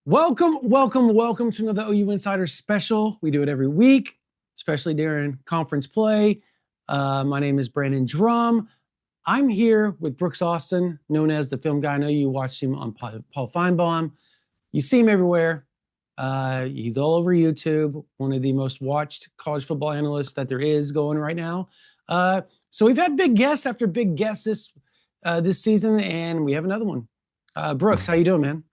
Welcome to another OU Insider special. We do it every week, especially during conference play. My name is Brandon Drum. I'm here with Brooks Austin, known as the film guy. I know you watched him on Paul Feinbaum. You see him everywhere. He's all over YouTube, one of the most watched college football analysts that there is going right now. So we've had big guests after big guests this season, and we have another one. Brooks, how you doing, man?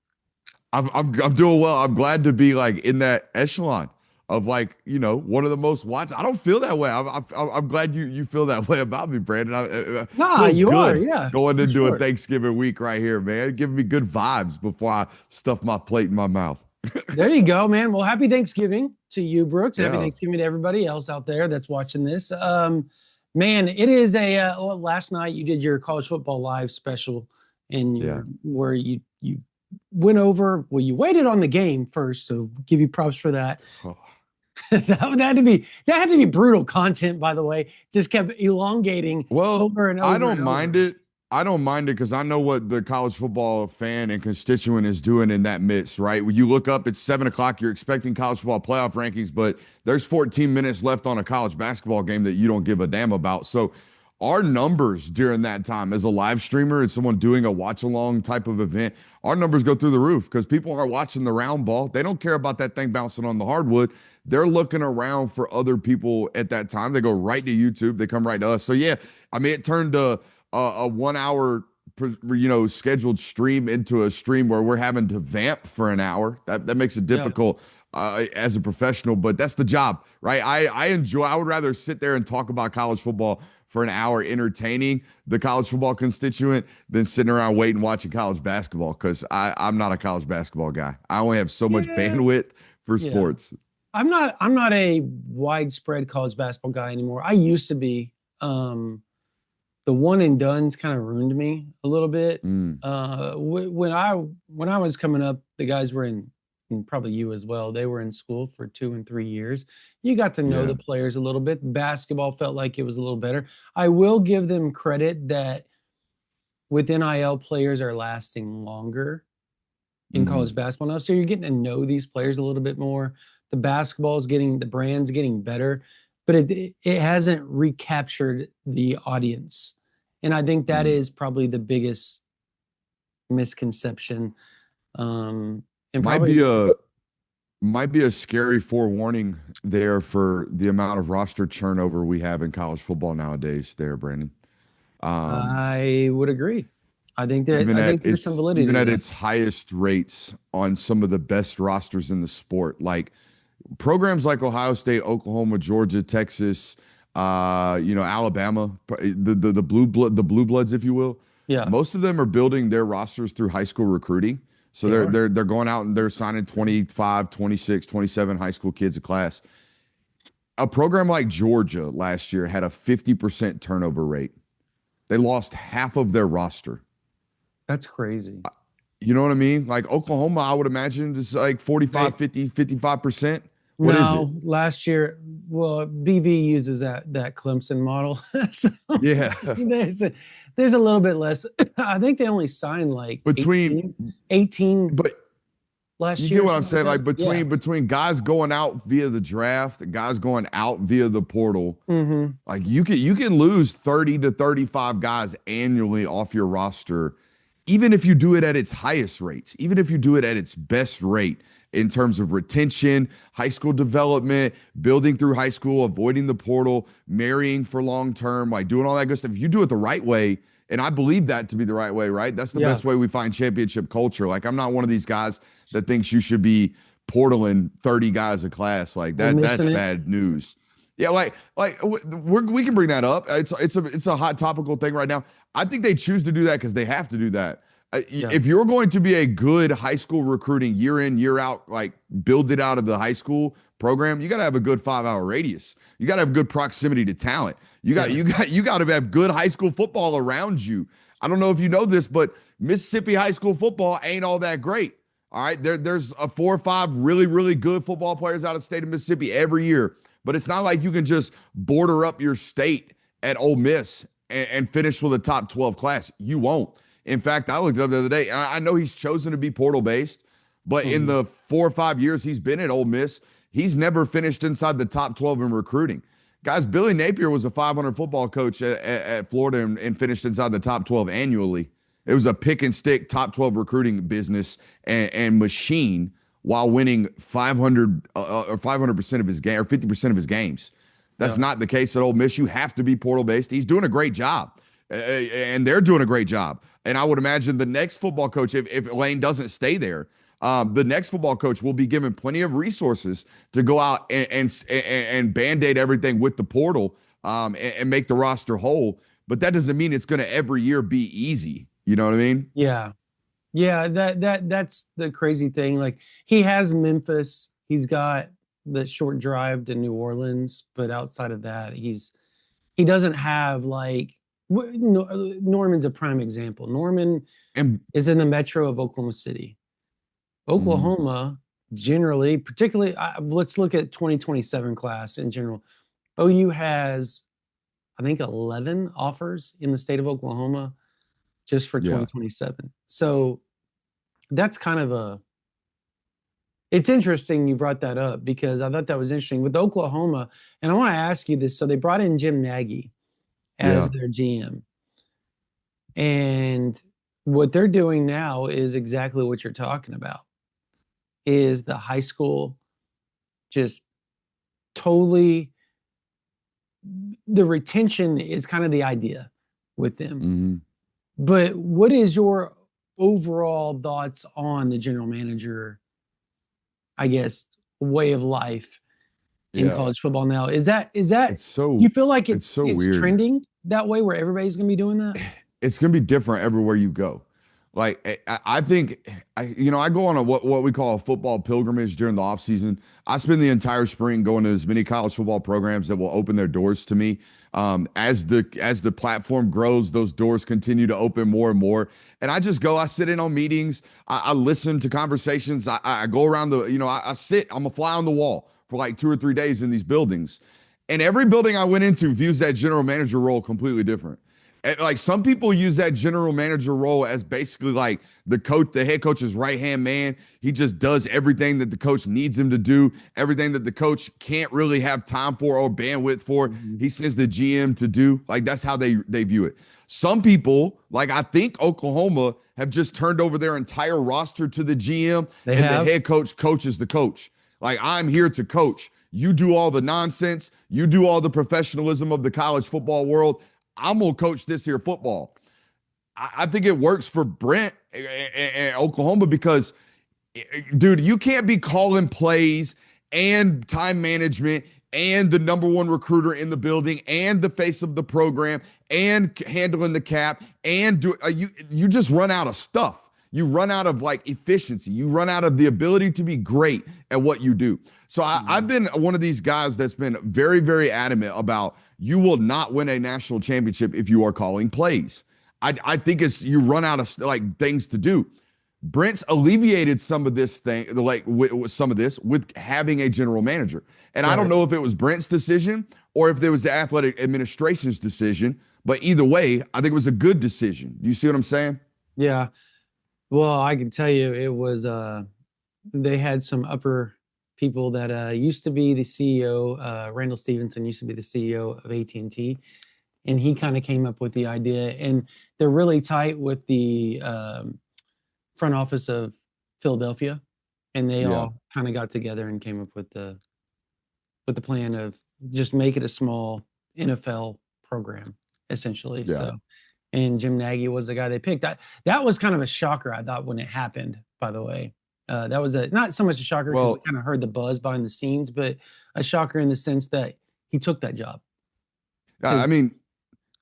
I'm doing well. I'm glad to be like in that echelon of one of the most watched. I don't feel that way. I'm glad you feel that way about me, Brandon. It Nah, feels you are, good yeah, going for into a sure. Thanksgiving week right here, man. Giving me good vibes before I stuff my plate in my mouth. There you go, man. Well, happy Thanksgiving to you, Brooks. Happy Yeah, Thanksgiving to everybody else out there that's watching this. Man, it is last night you did your college football live special and yeah. where you went over, well, you waited on the game first, so give you props for that. That had to be brutal content, by the way. Just kept elongating Well, over and I over don't and mind over. it. I don't mind it because I know what the college football fan and constituent is doing in that midst, right? When you look up, it's 7 o'clock, you're expecting college football playoff rankings, but there's 14 minutes left on a college basketball game that you don't give a damn about. So our numbers during that time as a live streamer and someone doing a watch along type of event, our numbers go through the roof because people are watching the round ball. They don't care about that thing bouncing on the hardwood. They're looking around for other people at that time. They go right to YouTube. They come right to us. So yeah, I mean, it turned a 1 hour scheduled stream into a stream where we're having to vamp for an hour. That makes it Yeah. difficult as a professional, but that's the job, right? I would rather sit there and talk about college football for an hour entertaining the college football constituent than sitting around waiting watching college basketball because I'm not a college basketball guy. I only have so much Yeah. bandwidth for Yeah. sports. I'm not a widespread college basketball guy anymore. I used to be. The one and done's kind of ruined me a little bit. Mm, When I was coming up, the guys were in, and probably you as well. They were in school for 2 and 3 years. You got to know yeah. the players a little bit. Basketball felt like it was a little better. I will give them credit that with NIL players are lasting longer in Hmm. college basketball now. So you're getting to know these players a little bit more. The brand's getting better, but it hasn't recaptured the audience. And I think that Mm. is probably the biggest misconception. And Might be probably, a might be a scary forewarning there for the amount of roster turnover we have in college football nowadays there, Brandon. Um, I would agree. I think there's some validity even to at that. its highest rates on some of the best rosters in the sport, like programs like Ohio State, Oklahoma, Georgia, Texas, Alabama, the blue bloods, if you will. Yeah, Most of them are building their rosters through high school recruiting. So they they're are. they're they're going out and they're signing 25, 26, 27 high school kids a class. A program like Georgia last year had a 50% turnover rate. They lost half of their roster. That's crazy. You know what I mean? Like Oklahoma, I would imagine is like 45, They 50, 55%. What is it? No, last year, well, BV uses that Clemson model. So Yeah. there's a little bit less. I think they only signed like Between 18 but you last year get or what I'm something like saying? that. Like Yeah. between guys going out via the draft and guys going out via the portal, Hmm. like you can lose 30 to 35 guys annually off your roster, even if you do it at its highest rates, even if you do it at its best rate in terms of retention, high school development, building through high school, avoiding the portal, marrying for long term, like doing all that good stuff. If you do it the right way, and I believe that to be the right way, right? That's the Yeah. best way we find championship culture. Like I'm not one of these guys that thinks you should be portaling 30 guys a class. Like We're that's missing it. bad news. Yeah, we can bring that up. It's a hot topical thing right now. I think they choose to do that because they have to do that. Yeah. If you're going to be a good high school recruiting year in year out, like build it out of the high school program, you got to have a good 5 hour radius. You got to have good proximity to talent. You got Yeah. you got you got to have good high school football around you. I don't know if you know this, but Mississippi high school football ain't all that great. All right, there's a 4 or 5 really good football players out of the state of Mississippi every year, but it's not like you can just border up your state at Ole Miss and finish with a top 12 class. You won't. In fact, I looked it up the other day. I know he's chosen to be portal based, But in Mhm. the 4 or 5 years he's been at Ole Miss, he's never finished inside the top 12 in recruiting. Guys, Billy Napier was a 500 football coach at Florida and finished inside the top 12 annually. It was a pick and stick top 12 recruiting business and machine while winning 500 or 500% of his game or 50% of his games. That's Yeah. not the case at Ole Miss. You have to be portal based. He's doing a great job, and they're doing a great job. And I would imagine the next football coach, if Lane doesn't stay there, the next football coach will be given plenty of resources to go out and band-aid everything with the portal and make the roster whole. But that doesn't mean it's going to every year be easy. You know what I mean? Yeah. Yeah, that's the crazy thing. Like he has Memphis, he's got the short drive to New Orleans, but outside of that, he doesn't have like Norman's a prime example. Norman And is in the metro of Oklahoma City. mhm, Oklahoma generally, particularly, let's look at 2027 class in general. OU has, I think, 11 offers in the state of Oklahoma just for yeah, 2027. So that's kind of it's interesting you brought that up because I thought that was interesting with Oklahoma. And I want to ask you this. So they brought in Jim Nagy as yeah, their GM. And what they're doing now is exactly what you're talking about. Is the high school just totally the retention is kind of the idea with them. mhm, But what is your overall thoughts on the general manager, I guess, way of life in yeah. college football now? Is that It's you so feel like it's it's so it's weird. trending that way where everybody's gonna be doing that? It's gonna be different everywhere you go. Like I think I go on a what we call a football pilgrimage during the off season. I spend the entire spring going to as many college football programs that will open their doors to me. As the platform grows, those doors continue to open more and more. And I just go, I sit in on meetings, I listen to conversations, I go around I sit, I'm a fly on the wall for like 2 or 3 days in these buildings. And every building I went into views that general manager role completely different. And like some people use that general manager role as basically like the head coach's right hand man. He just does everything that the coach needs him to do, everything that the coach can't really have time for or bandwidth for. Mhm. He sends the GM to do. Like that's how they view it. Some people, like I think Oklahoma, have just turned over their entire roster to the GM, They and the have. head coach coaches the coach. Like I'm here to coach. You do all the nonsense. You do all the professionalism of the college football world. I'm gonna coach this here football. I think it works for Brent and Oklahoma because, dude, you can't be calling plays and time management and the number one recruiter in the building and the face of the program and handling the cap and you just run out of stuff. You run out of like efficiency. You run out of the ability to be great at what you do. So I've Mhm. been one of these guys that's been very, very adamant about you will not win a national championship if you are calling plays. I think it's you run out of like things to do. Brent's alleviated some of this thing, like with some of this, with having a general manager. And I don't Right. know if it was Brent's decision or if there was the athletic administration's decision, but either way, I think it was a good decision. Do you see what I'm saying? Yeah. Well, I can tell you it was they had some upper people that used to be the CEO, Randall Stevenson used to be the CEO of AT&T, and he kind of came up with the idea and they're really tight with the front office of Philadelphia and they Yeah. all kind of got together and came up with the plan of just make it a small NFL program essentially. Yeah. So and Jim Nagy was the guy they picked. That was kind of a shocker, I thought, when it happened. By the way, that was not so much a shocker because we Well, kind of heard the buzz behind the scenes, but a shocker in the sense that he took that job. I Because mean,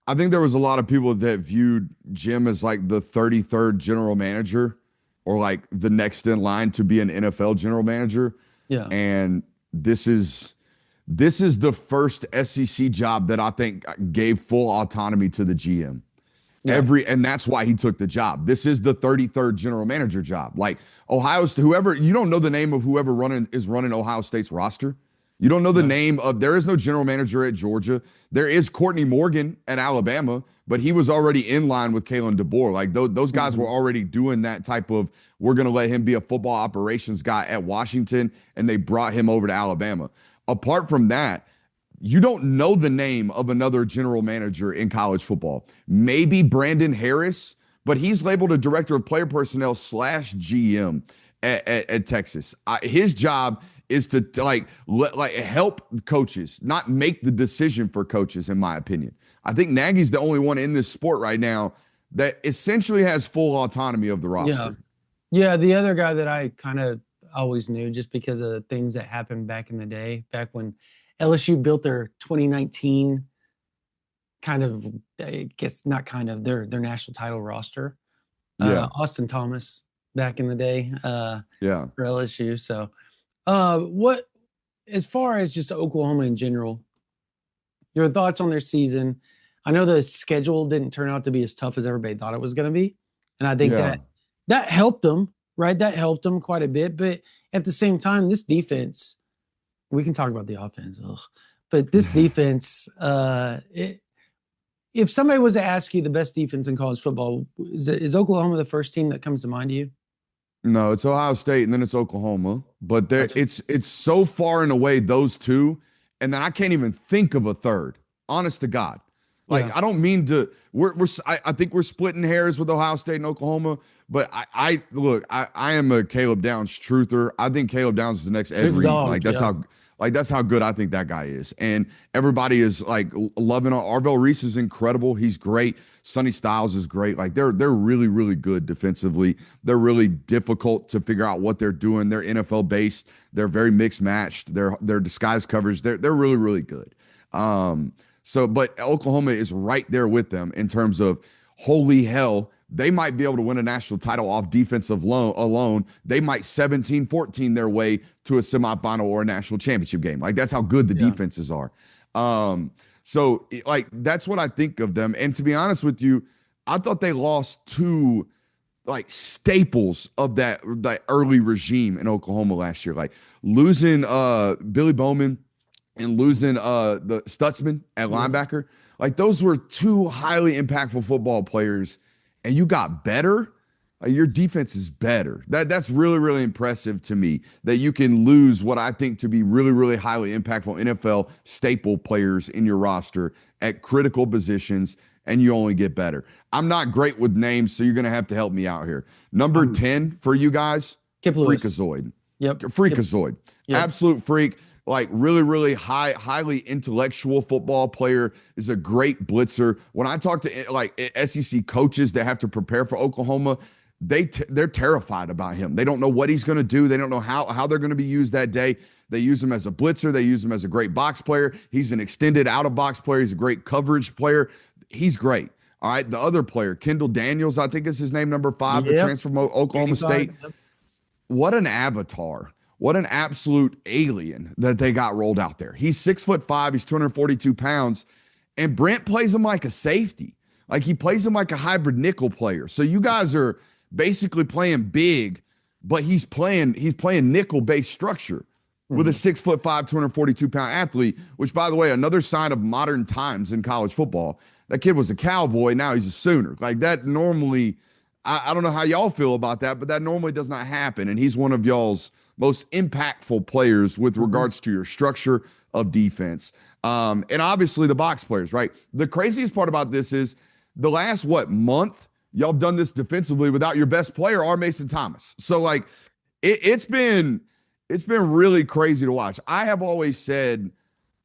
I think there was a lot of people that viewed Jim as like the 33rd general manager or like the next in line to be an NFL general manager. yeah, And this is the first SEC job that I think gave full autonomy to the GM. yeah, And that's why he took the job. This is the 33rd general manager job. Like Ohio State, whoever you don't know the name of whoever running Ohio State's roster. You don't know the yeah, name of there is no general manager at Georgia. There is Courtney Morgan at Alabama, but he was already in line with Kalen DeBoer. Like those guys were already doing that type of, we're going to let him be a football operations guy at Washington, and they brought him over to Alabama. Apart from that, you don't know the name of another general manager in college football. Maybe Brandon Harris, but he's labeled a director of player personnel / GM at Texas. His job is to help coaches, not make the decision for coaches, in my opinion. I think Nagy's the only one in this sport right now that essentially has full autonomy of the roster. Yeah. The other guy that I kind of always knew just because of things that happened back in the day, back when LSU built their 2019 kind of, I guess not kind of, their national title roster. Austin Thomas back in the day for LSU. So what, as far as just Oklahoma in general, your thoughts on their season? I know the schedule didn't turn out to be as tough as everybody thought it was going to be. And I think that helped them, right? That helped them quite a bit. But at the same time, this defense, we can talk about the offense, but this defense, if somebody was to ask you the best defense in college football, is Oklahoma the first team that comes to mind to you? No, it's Ohio State and then it's Oklahoma. But it's so far and away those two. And then I can't even think of a third, honest to God. Like, I don't mean to, I think we're splitting hairs with Ohio State and Oklahoma, but I am a Caleb Downs truther. I think Caleb Downs is the next Ed Reed. That's how good I think that guy is. And everybody is like loving on Arvell Reese is incredible. He's great. Sonny Styles is great. Like they're really, really good defensively. They're really difficult to figure out what they're doing. They're NFL based. They're very mixed matched. They're disguise coverage. They're really, really good. But Oklahoma is right there with them in terms of, holy hell, they might be able to win a national title off defensive alone. They might 17-14 their way to a semifinal or a national championship game. Like, that's how good the defenses are. That's what I think of them. And to be honest with you, I thought they lost two like staples of that early regime in Oklahoma last year. Like losing Billy Bowman and losing the Stutzman at linebacker. Like those were two highly impactful football players, and you got better. Your defense is better. That's really, really impressive to me that you can lose what I think to be really, really highly impactful NFL staple players in your roster at critical positions, and you only get better. I'm not great with names, so you're going to have to help me out here. Number 10 for you guys, Kip Lewis. Freakazoid. Yep. Freakazoid. Yep. Absolute freak. Like really, really highly intellectual football player, is a great blitzer. When I talk to like SEC coaches that have to prepare for Oklahoma, they're terrified about him. They don't know what he's going to do. They don't know how they're going to be used that day. They use him as a blitzer. They use him as a great box player. He's an extended out of box player. He's a great coverage player. He's great. All right. The other player, Kendall Daniels, I think is his name, number 5, the transfer from Oklahoma State. Yep. What an avatar. What an absolute alien that they got rolled out there. He's 6'5", he's 242 pounds, and Brent plays him like a safety. Like he plays him like a hybrid nickel player. So you guys are basically playing big, but he's playing nickel-based structure with a 6'5", 242-pound athlete, which, by the way, another sign of modern times in college football. That kid was a Cowboy, now he's a Sooner. Like that normally, I don't know how y'all feel about that, but that normally does not happen, and he's one of y'all's most impactful players with regards to your structure of defense. And obviously the box players, right? The craziest part about this is the last, month, y'all have done this defensively without your best player, R. Mason Thomas. So like it's been really crazy to watch. I have always said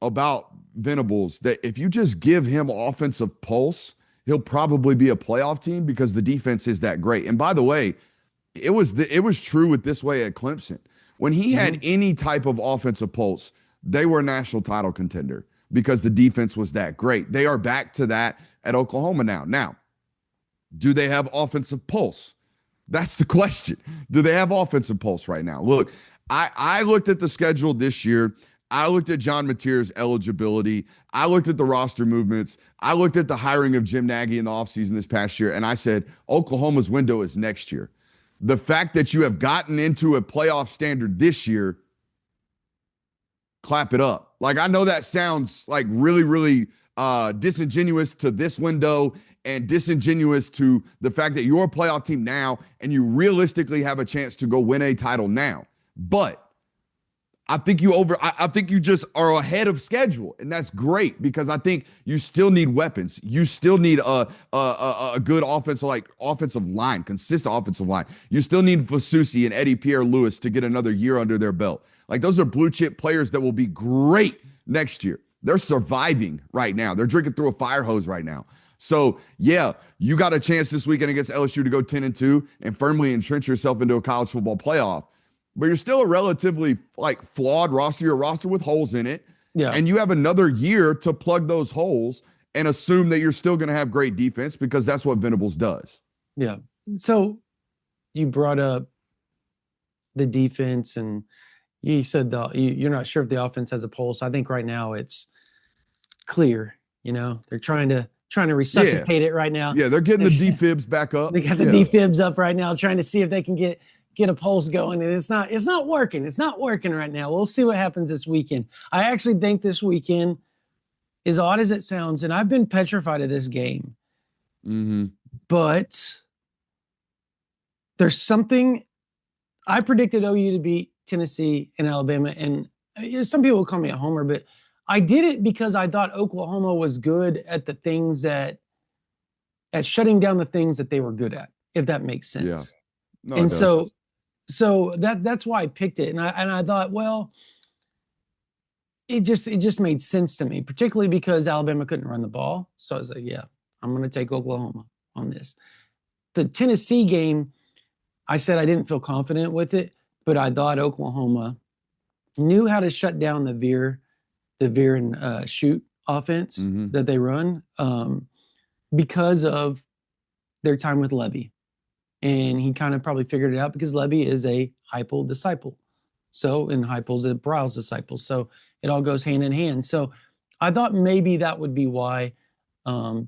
about Venables that if you just give him offensive pulse, he'll probably be a playoff team because the defense is that great. And by the way, it was true with this way at Clemson. When he had any type of offensive pulse, they were a national title contender because the defense was that great. They are back to that at Oklahoma now. Now, do they have offensive pulse? That's the question. Do they have offensive pulse right now? Look, I looked at the schedule this year. I looked at John Mateer's eligibility. I looked at the roster movements. I looked at the hiring of Jim Nagy in the offseason this past year, and I said, Oklahoma's window is next year. The fact that you have gotten into a playoff standard this year, clap it up. Like, I know that sounds like really, really disingenuous to this window and disingenuous to the fact that you're a playoff team now and you realistically have a chance to go win a title now. But I think I think you just are ahead of schedule, and that's great because I think you still need weapons. You still need a good offensive line, consistent offensive line. You still need Fasusi and Eddie Pierre-Louis to get another year under their belt. Like, those are blue chip players that will be great next year. They're surviving right now. They're drinking through a fire hose right now. So, yeah, you got a chance this weekend against LSU to go 10-2 and firmly entrench yourself into a college football playoff. But you're still a relatively flawed roster. You're a roster with holes in it. Yeah. And you have another year to plug those holes and assume that you're still going to have great defense because that's what Venables does. Yeah. So you brought up the defense and you said you're not sure if the offense has a pulse. I think right now it's clear. They're trying to resuscitate it right now. Yeah, they're getting the defibs back up. They got the defibs up right now, trying to see if they can get a pulse going, and it's not working. It's not working right now. We'll see what happens this weekend. I actually think this weekend, as odd as it sounds, and I've been petrified of this game, but there's something. I predicted OU to beat Tennessee and Alabama, and some people will call me a homer, but I did it because I thought Oklahoma was good at the things at shutting down the things that they were good at, if that makes sense. Yeah. No, and so that's why I picked it. And I thought, well, it just made sense to me, particularly because Alabama couldn't run the ball. So I was like, yeah, I'm going to take Oklahoma on this. The Tennessee game, I said I didn't feel confident with it, but I thought Oklahoma knew how to shut down the veer and shoot offense that they run because of their time with Levy. And he kind of probably figured it out because Levy is a Heupel disciple. And Heupel's a Briles disciple. So it all goes hand in hand. So I thought maybe that would be why. And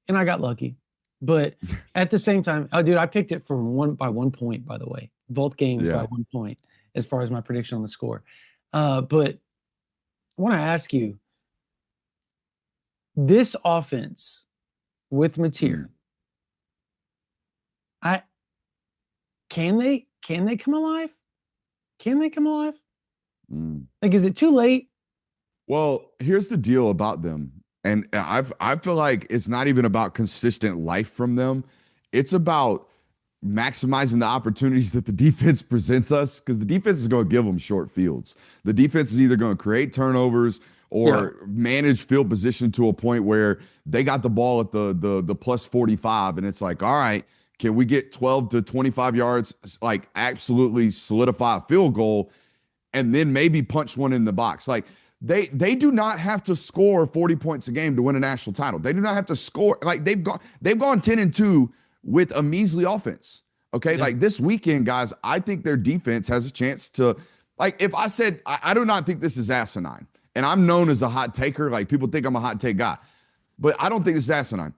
I got lucky. But at the same time, I picked it by 1 point, by the way. Both games by 1 point as far as my prediction on the score. But I want to ask you, this offense with Mateer, can they come alive? Can they come alive? Is it too late? Well, here's the deal about them. And I feel like it's not even about consistent life from them. It's about maximizing the opportunities that the defense presents us, because the defense is going to give them short fields. The defense is either going to create turnovers or manage field position to a point where they got the ball at the plus 45, and it's like, all right, can we get 12 to 25 yards, absolutely solidify a field goal, and then maybe punch one in the box? They do not have to score 40 points a game to win a national title. They do not have to score. They've gone 10-2 with a measly offense. Okay. Yeah. This weekend, guys, I think their defense has a chance to, if I said, I do not think this is asinine, and I'm known as a hot taker. People think I'm a hot take guy, but I don't think this is asinine.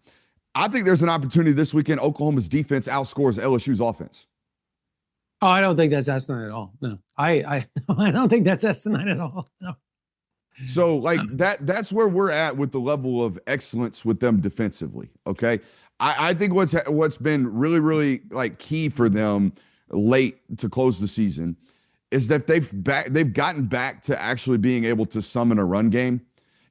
I think there's an opportunity this weekend. Oklahoma's defense outscores LSU's offense. Oh, I don't think that's asinine at all. No, I don't think that's asinine at all. No. So that's where we're at with the level of excellence with them defensively. Okay. I think what's been really, really key for them late to close the season is that they've gotten back to actually being able to summon a run game.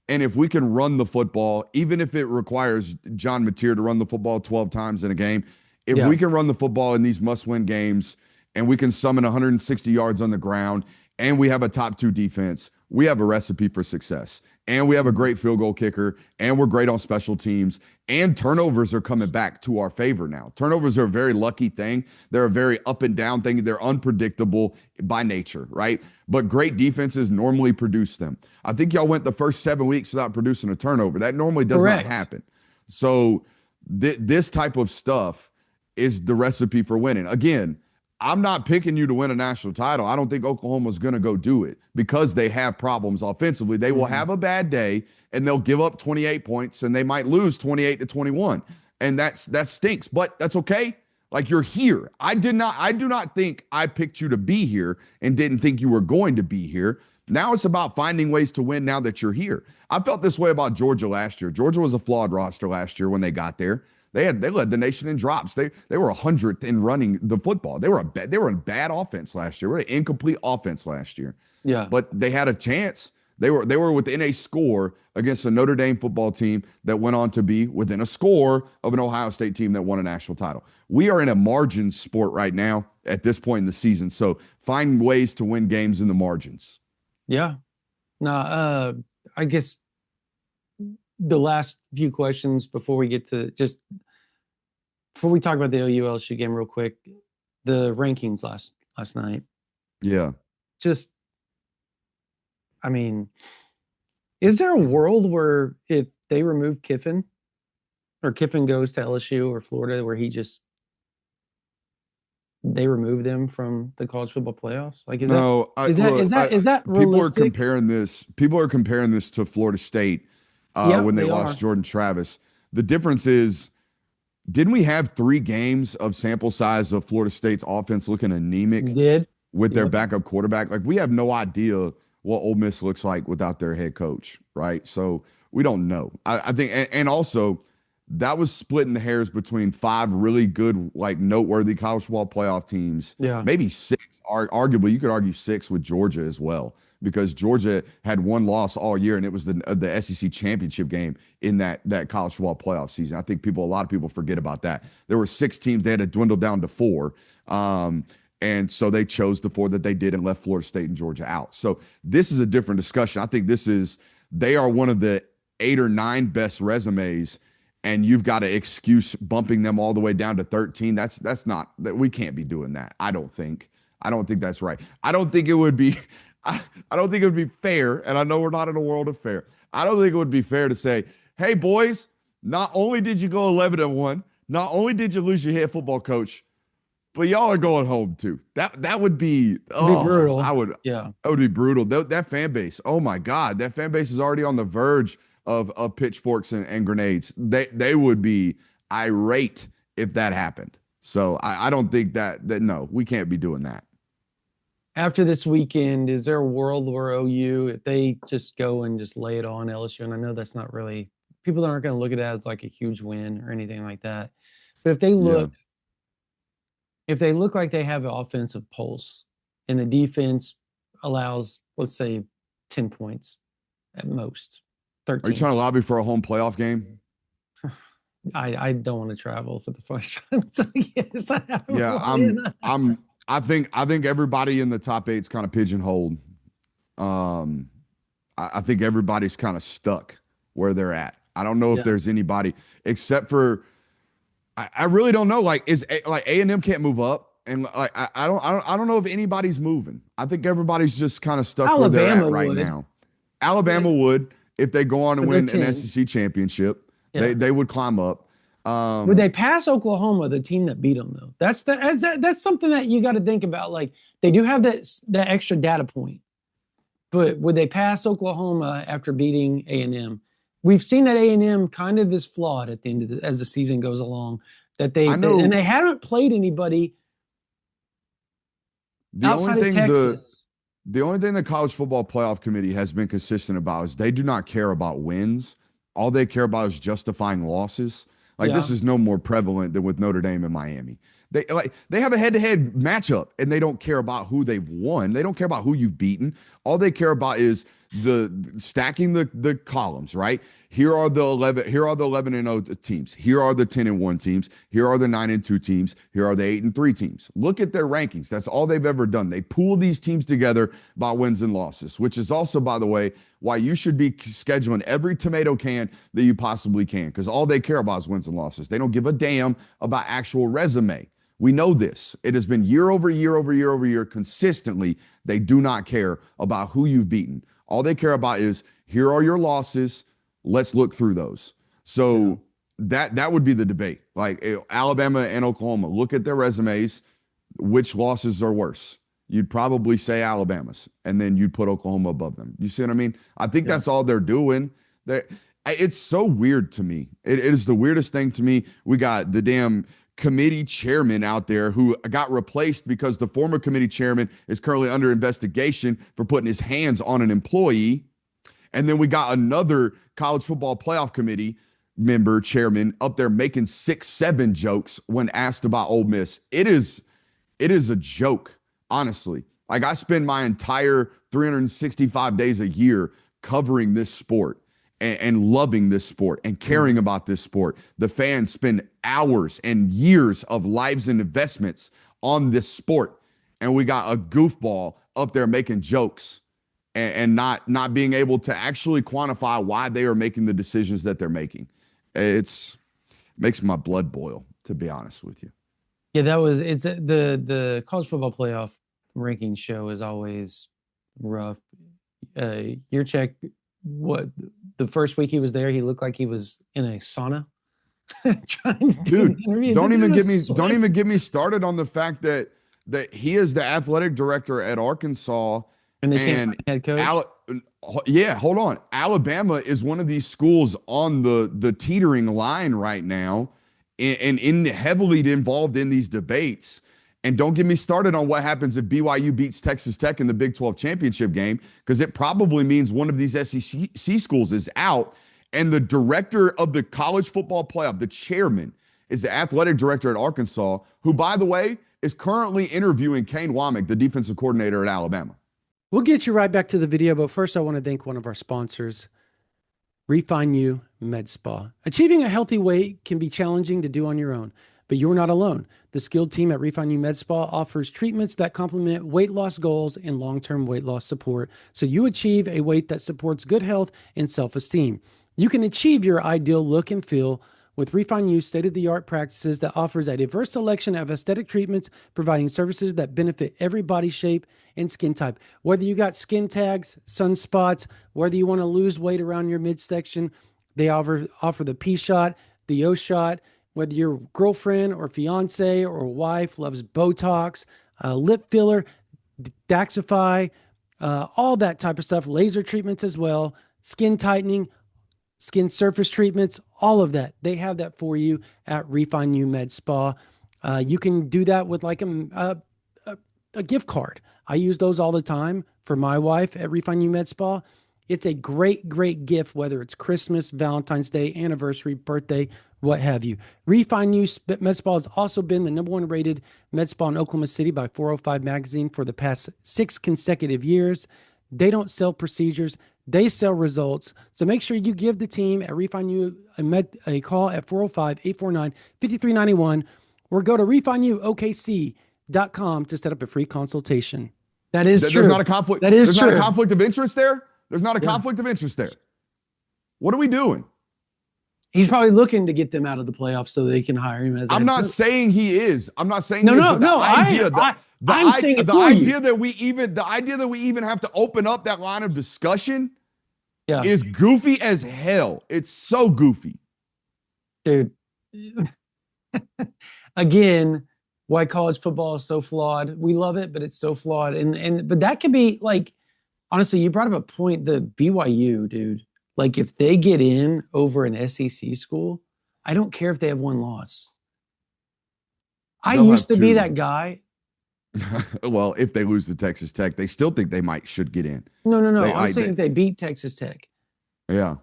And if we can run the football, even if it requires John Mateer to run the football 12 times in a game, if we can run the football in these must-win games and we can summon 160 yards on the ground and we have a top 2 defense, we have a recipe for success. And we have a great field goal kicker, and we're great on special teams, and turnovers are coming back to our favor now. Turnovers are a very lucky thing. They're a very up and down thing. They're unpredictable by nature, right? But great defenses normally produce them. I think y'all went the first 7 weeks without producing a turnover. That normally does not happen. So this type of stuff is the recipe for winning. Again, I'm not picking you to win a national title. I don't think Oklahoma's going to go do it because they have problems offensively. They will have a bad day and they'll give up 28 points and they might lose 28-21. And that stinks, but that's okay. You're here. I do not think I picked you to be here and didn't think you were going to be here. Now it's about finding ways to win now that you're here. I felt this way about Georgia last year. Georgia was a flawed roster last year when they got there. They led the nation in drops. They were 100th in running the football. They were in bad offense last year. They were an incomplete offense last year. Yeah. But they had a chance. They were within a score against a Notre Dame football team that went on to be within a score of an Ohio State team that won a national title. We are in a margin sport right now at this point in the season. So find ways to win games in the margins. Yeah. Now, I guess the last few questions before we get to before we talk about the OU LSU game real quick, the rankings last night. Yeah. Just, I mean, is there a world where if they remove Kiffin or Kiffin goes to LSU or Florida where they remove them from the college football playoffs? Like, is that realistic? People are comparing this to Florida State when they lost Jordan Travis. The difference is, didn't we have 3 games of sample size of Florida State's offense looking anemic with their backup quarterback? Like, we have no idea what Ole Miss looks like without their head coach, right? So we don't know. I think, and also that was splitting the hairs between 5 really good, like noteworthy college football playoff teams. Yeah. Maybe 6. Arguably, you could argue 6 with Georgia as well, because Georgia had 1 loss all year, and it was the SEC championship game in that college football playoff season. I think a lot of people forget about that. There were 6 teams. They had to dwindle down to 4. And so they chose the 4 that they did and left Florida State and Georgia out. So this is a different discussion. I think they are one of the 8 or 9 best resumes, and you've got to excuse bumping them all the way down to 13. That's not, that we can't be doing that. I don't think that's right. I don't think it would be fair. And I know we're not in a world of fair. I don't think it would be fair to say, hey boys, not only did you go 11-1, not only did you lose your head football coach, but y'all are going home too. That would be brutal. That would be brutal. That fan base, oh my God, that fan base is already on the verge of pitchforks and grenades. They would be irate if that happened. So I don't think that no, we can't be doing that. After this weekend, is there a world where OU, if they just go and just lay it on LSU, and I know that's not really, people aren't going to look at it as like a huge win or anything like that, but if they look like they have an offensive pulse and the defense allows, let's say, 10 points at most, 13. Are you trying to lobby for a home playoff game? I don't want to travel for the first time. So yes, I think everybody in the top 8 is kind of pigeonholed. I think everybody's kind of stuck where they're at. I don't know if there's anybody except for, I really don't know. Like, A&M can't move up, and like I don't know if anybody's moving. I think everybody's just kind of stuck where they're at right now. Alabama would, if they go on and win an SEC championship, they would climb up. Would they pass Oklahoma, the team that beat them though? That's something that you got to think about. Like, they do have that extra data point, but would they pass Oklahoma after beating A&M? We've seen that A&M kind of is flawed at the end as the season goes along. That they haven't played anybody outside of Texas. The only thing the College Football Playoff Committee has been consistent about is they do not care about wins. All they care about is justifying losses. Like, this is no more prevalent than with Notre Dame and Miami. They have a head-to-head matchup, and they don't care about who they've won. They don't care about who you've beaten. All they care about is the stacking the columns, right? Here are the 11-0 teams. Here are the 10-1 teams. Here are the 9-2 teams. Here are the 8-3 teams. Look at their rankings. That's all they've ever done. They pool these teams together by wins and losses, which is also, by the way, why you should be scheduling every tomato can that you possibly can, because all they care about is wins and losses. They don't give a damn about actual resume. We know this. It has been year over year over year over year consistently. They do not care about who you've beaten. All they care about is, here are your losses. Let's look through those. So that would be the debate. Like, Alabama and Oklahoma, look at their resumes. Which losses are worse? You'd probably say Alabama's, and then you'd put Oklahoma above them. You see what I mean? I think that's all they're doing. It's so weird to me. It is the weirdest thing to me. We got the damn committee chairman out there who got replaced because the former committee chairman is currently under investigation for putting his hands on an employee. And then we got another college football playoff committee member, chairman, up there making 6, 7 jokes when asked about Ole Miss. It is a joke, honestly. Like, I spend my entire 365 days a year covering this sport and loving this sport and caring about this sport. The fans spend hours and years of lives and investments on this sport. And we got a goofball up there making jokes and not being able to actually quantify why they are making the decisions that they're making. It makes my blood boil, to be honest with you. Yeah, it's the college football playoff ranking show is always rough. Your check, what the first week he was there, he looked like he was in a sauna. Trying to Dude, don't even get me started on the fact that he is the athletic director at Arkansas, and they can't find head coach. Hold on. Alabama is one of these schools on the teetering line right now, and heavily involved in these debates. And don't get me started on what happens if BYU beats Texas Tech in the Big 12 championship game, because it probably means one of these SEC schools is out. And the director of the college football playoff, the chairman, is the athletic director at Arkansas, who, by the way, is currently interviewing Kane Womack, the defensive coordinator at Alabama. We'll get you right back to the video, but first I want to thank one of our sponsors, Refine You Med Spa. Achieving a healthy weight can be challenging to do on your own, but you're not alone. The skilled team at Refine You Med Spa offers treatments that complement weight loss goals and long-term weight loss support, so you achieve a weight that supports good health and self-esteem. You can achieve your ideal look and feel with Refine You state-of-the-art practices that offers a diverse selection of aesthetic treatments, providing services that benefit every body shape and skin type. Whether you got skin tags, sunspots, whether you want to lose weight around your midsection, they offer the P shot, the O shot. Whether your girlfriend or fiance or wife loves Botox, lip filler, Daxify, all that type of stuff, laser treatments as well, skin tightening, skin surface treatments, all of that. They have that for you at Refine You Med Spa. You can do that with like a gift card. I use those all the time for my wife at Refine You Med Spa. It's a great, great gift, whether it's Christmas, Valentine's Day, anniversary, birthday, what have you. Refine You Med Spa has also been the #1 rated med spa in Oklahoma City by 405 magazine for the past 6 consecutive years. They don't sell procedures. They sell results. So make sure you give the team at Refine You a call at 405-849-5391 or go to refineyouokc.com to set up a free consultation. That is true. There's not a conflict. That is There's true. not a conflict of interest there. There's not a conflict of interest there. What are we doing? He's probably looking to get them out of the playoffs so they can hire him as. I'm not saying he is. I'm not saying no. I'm saying it the for idea you. that we even have to open up that line of discussion Yeah. is goofy as hell. It's so goofy, dude. Again, why college football is so flawed. We love it, but it's so flawed. But that could be like, honestly, you brought up a point. The BYU, dude. Like, if they get in over an SEC school, I don't care if they have one loss. I used to be that guy. Well, if they lose to Texas Tech, they still think they should get in. No. I'm saying if they beat Texas Tech. Yeah.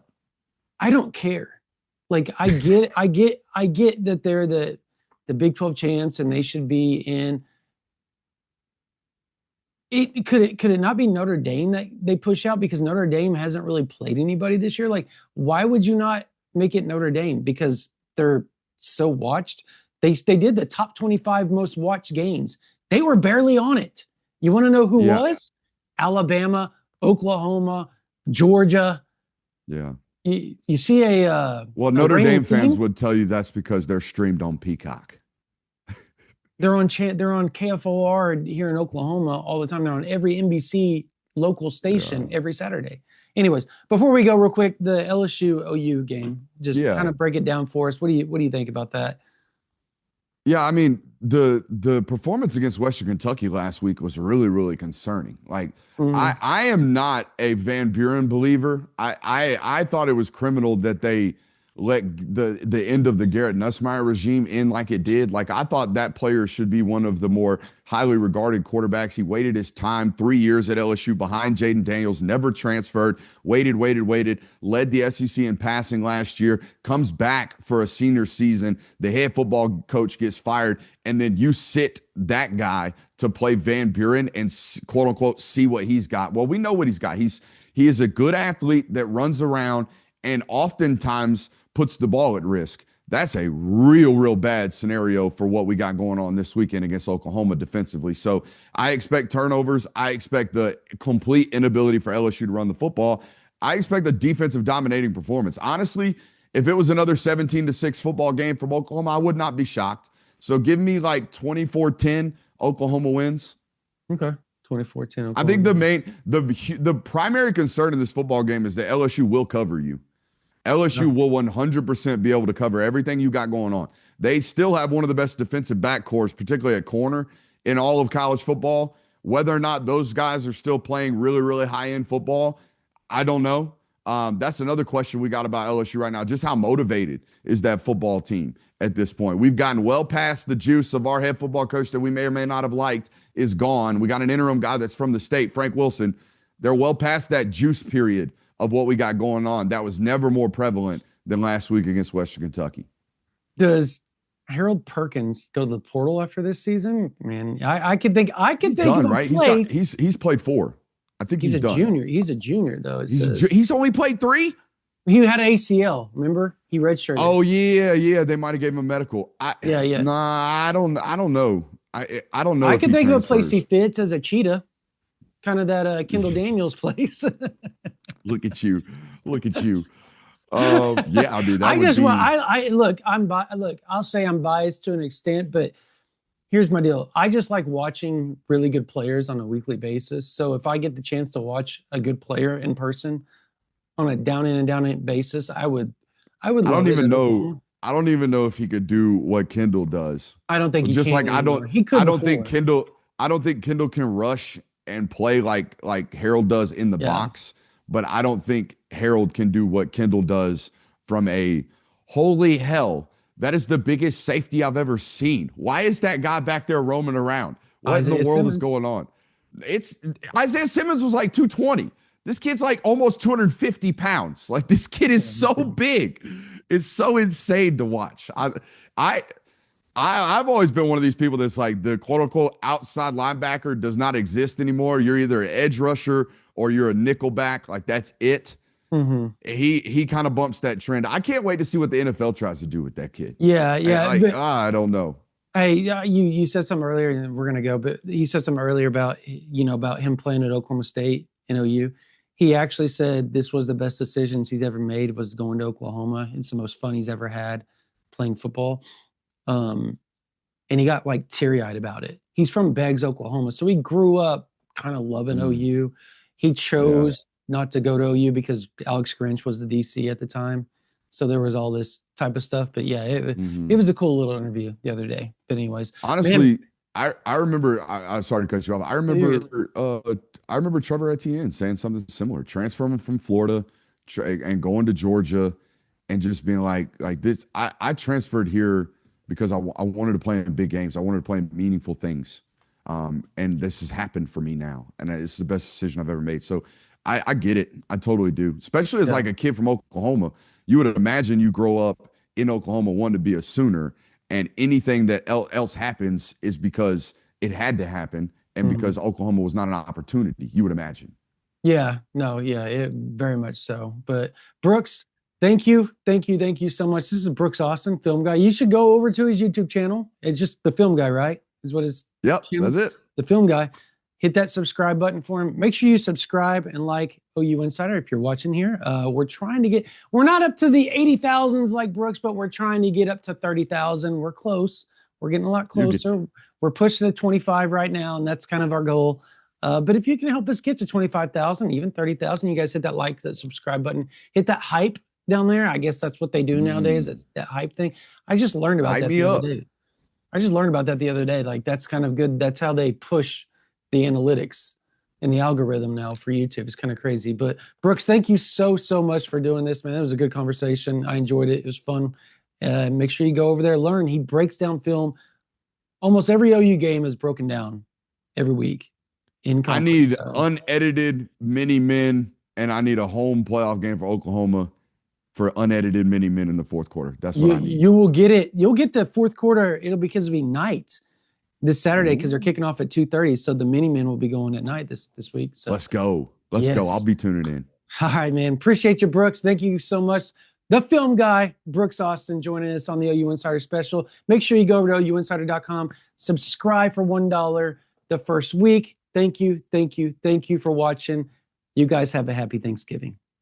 I don't care. Like, I get that they're the Big 12 champs and they should be in. Could it not be Notre Dame that they push out because Notre Dame hasn't really played anybody this year? Like, why would you not make it Notre Dame? Because they're so watched. They did the top 25 most watched games. They were barely on it. You want to know who was? Alabama, Oklahoma, Georgia. Yeah. You see Notre Dame fans would tell you that's because they're streamed on Peacock. They're on KFOR here in Oklahoma all the time. They're on every NBC local station every Saturday. Anyways, before we go real quick, the LSU OU game, just kind of break it down for us. What do you think about that? Yeah, I mean, the performance against Western Kentucky last week was really, really concerning. Like, I am not a Van Buren believer. I thought it was criminal that they let the end of the Garrett Nussmeier regime in like it did. Like I thought that player should be one of the more highly regarded quarterbacks. He waited his time, 3 years at LSU behind Jaden Daniels, never transferred, waited, led the SEC in passing last year, comes back for a senior season. The head football coach gets fired, and then you sit that guy to play Van Buren and quote unquote see what he's got. Well, we know what he's got. He is a good athlete that runs around and oftentimes puts the ball at risk. That's a real bad scenario for what we got going on this weekend against Oklahoma defensively. So I expect turnovers. I expect the complete inability for LSU to run the football. I expect a defensive dominating performance. Honestly, if it was another 17-6 football game from Oklahoma, I would not be shocked. So give me like 24-10 Oklahoma wins. Okay. 24-10 Oklahoma. I think the primary concern in this football game is that LSU will cover you. LSU will 100% be able to cover everything you got going on. They still have one of the best defensive backcourts, particularly at corner, in all of college football. Whether or not those guys are still playing really high-end football, I don't know. That's another question we got about LSU right now. Just how motivated is that football team at this point? We've gotten well past the juice of our head football coach that we may or may not have liked is gone. We got an interim guy that's from the state, Frank Wilson. They're well past that juice period of what we got going on. That was never more prevalent than last week against Western Kentucky. Does Harold Perkins go to the portal after this season? Man, I could think done, of a right? place. He's played 4. I think he's done. Junior. He's a junior though. He's only played 3. He had an ACL. Remember, he redshirted. Oh yeah. They might have gave him a medical. Yeah. Nah, I don't know. I don't know. I could think of a place he fits as a cheetah, kind of that Kendall Daniels place. Look at you. Yeah, I mean, I'll say I'm biased to an extent, but here's my deal. I just like watching really good players on a weekly basis. So if I get the chance to watch a good player in person on a down in and down in basis, I would. I don't even know if he could do what Kendall does. I don't think he just can. Like anymore. I don't think Kendall can rush and play like Harold does in the box. But I don't think Harold can do what Kendall does from a holy hell. That is the biggest safety I've ever seen. Why is that guy back there roaming around? What in the world is going on? It's Isaiah Simmons was like 220. This kid's like almost 250 pounds. Like this kid is so big. It's so insane to watch. I've always been one of these people that's like the quote unquote outside linebacker does not exist anymore. You're either an edge rusher or you're a nickelback. Like that's it. Mm-hmm. He kind of bumps that trend. I can't wait to see what the NFL tries to do with that kid. Yeah. I don't know. Hey, you said something earlier, and we're gonna go. But you said something earlier about him playing at Oklahoma State and OU. He actually said this was the best decisions he's ever made was going to Oklahoma. It's the most fun he's ever had playing football. And he got like teary-eyed about it. He's from Beggs, Oklahoma, so he grew up kind of loving OU. He chose not to go to OU because Alex Grinch was the DC at the time. So there was all this type of stuff. But yeah, it was a cool little interview the other day. But anyways, honestly, I remember. I'm sorry to cut you off. I remember Trevor Etienne saying something similar, transferring from Florida and going to Georgia, and just being like this. I transferred here because I wanted to play in big games. I wanted to play in meaningful things. And this has happened for me now. And it's the best decision I've ever made. So I get it. I totally do. Especially as like a kid from Oklahoma. You would imagine you grow up in Oklahoma wanting to be a Sooner, and anything that else happens is because it had to happen and because Oklahoma was not an opportunity, you would imagine. Yeah. No, yeah, very much so. But Brooks, thank you so much. This is Brooks Austin, Film Guy. You should go over to his YouTube channel. It's just The Film Guy, right? Is what his channel? That's it. The Film Guy. Hit that subscribe button for him. Make sure you subscribe and like OU Insider if you're watching here. We're not up to the 80,000s like Brooks, but we're trying to get up to 30,000. We're close. We're getting a lot closer. We're pushing to 25 right now, and that's kind of our goal. But if you can help us get to 25,000, even 30,000, you guys hit that like, that subscribe button, hit that hype down there. I guess that's what they do nowadays. It's that hype thing. I just learned about that the other day. Like that's kind of good. That's how they push the analytics in the algorithm now for YouTube. It's kind of crazy. But Brooks, thank you so much for doing this, man. It was a good conversation. I enjoyed it. It was fun. Make sure you go over there, learn. He breaks down film. Almost every OU game is broken down every week in conference. I need unedited mini men, and I need a home playoff game for Oklahoma for unedited mini men in the fourth quarter. That's what I need. You will get it. You'll get the fourth quarter. It'll because it'll be night this Saturday because they're kicking off at 2:30. So the mini men will be going at night this week. So let's go. Let's go. I'll be tuning in. All right, man. Appreciate you, Brooks. Thank you so much. The film guy, Brooks Austin, joining us on the OU Insider Special. Make sure you go over to OUinsider.com. Subscribe for $1 the first week. Thank you for watching. You guys have a happy Thanksgiving.